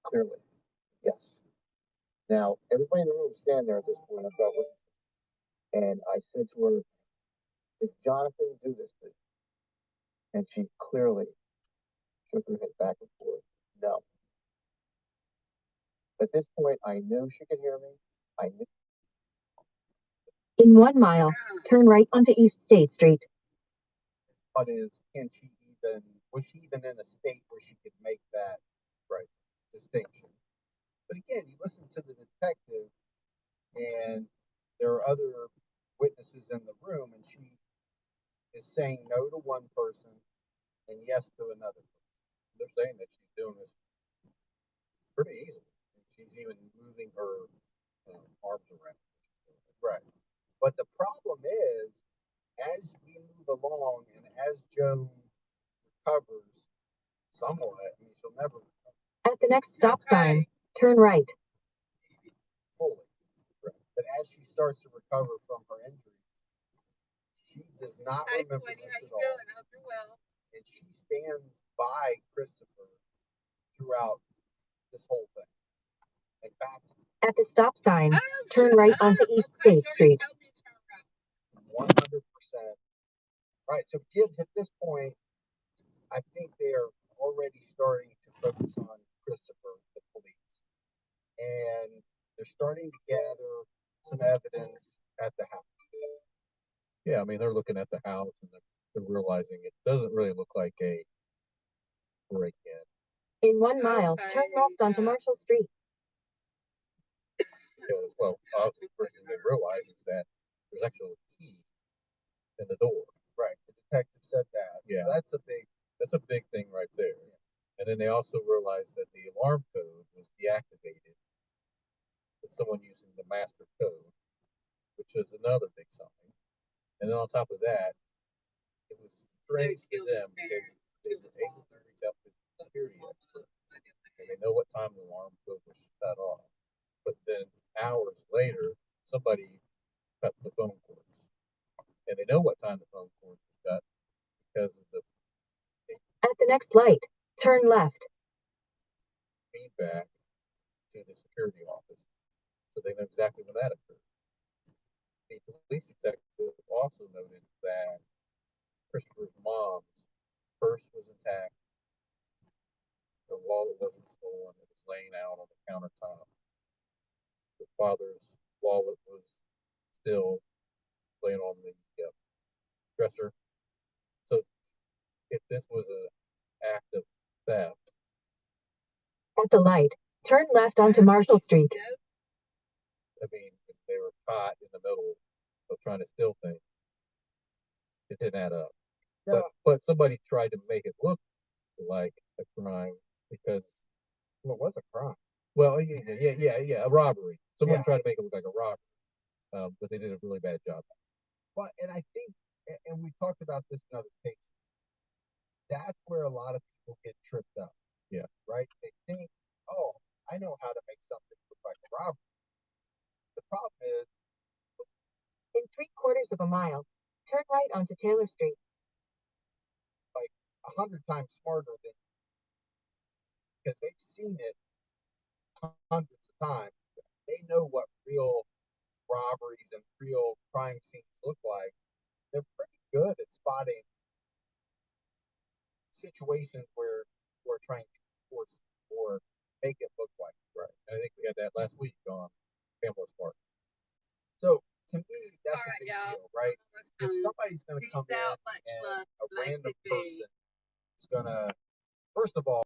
Clearly, yes. Now, everybody in the room stand there at this point. I felt it. And I said to her, did Jonathan do this to you? And she clearly shook her head back and forth. No. At this point, I knew she could hear me. I knew. In 1 mile, turn right onto East State Street. What is, was she even in a state where she could make that right distinction? But again, you listen to the detective, and there are other witnesses in the room, and she is saying no to one person and yes to another person. They're saying that she's doing this pretty easily. She's even moving her arms around. Right. But the problem is, as we move along and as Joan recovers somewhat, I mean, she'll never recover. At the next stop sign, turn right. Fully. Right. But as she starts to recover from her injuries, she does not remember this at all. And she stands by Christopher throughout this whole thing. In fact, at the stop sign, turn right onto East State Street. 100%. Right, so kids at this point, I think they're already starting to focus on Christopher, the police. And they're starting to gather some evidence at the house. Yeah, I mean, they're looking at the house and they're realizing it doesn't really look like a break-in. In 1 mile, turn left onto Marshall Street. Because, well, obviously, the first thing they realize is that there's actually a key in the door. Right, the detective said that. Yeah, so that's a big thing right there. Yeah. And then they also realized that the alarm code was deactivated with someone using the master code, which is another big sign. And then on top of that, it was strange to them because they were able to reach out to the security expert, and they know what time the alarm code was shut off. But then hours later, somebody cut the phone cords, and they know what time the phone cords were cut because of the at the next light, turn left. Feedback to the security office, so they know exactly when that occurred. The police detective also noted that Christopher's mom's purse was intact, her wallet wasn't stolen, it was laying out on the countertop. The father's wallet was still laying on the dresser. So if this was an act of theft. At the light, turn left onto Marshall Street. I mean, if they were caught in the middle of trying to steal things, it didn't add up. Yeah. But somebody tried to make it look like a crime because. Well, it was a crime. Well, yeah, a robbery. Someone tried to make it look like a robbery, but they did a really bad job. Well, and I think, and we talked about this in other cases, that's where a lot of people get tripped up. Yeah. Right? They think, oh, I know how to make something look like a robbery. The problem is, in 3/4 mile, turn right onto Taylor Street. Like 100 times smarter than, because they've seen it hundreds of times. They know what real robberies and real crime scenes look like. They're pretty good at spotting situations where we're trying to force or make it look like. Right. And I think we had that last week on Pamela Smart. So to me, that's a big deal, right? If somebody's going to come in and a random person is going to, first of all,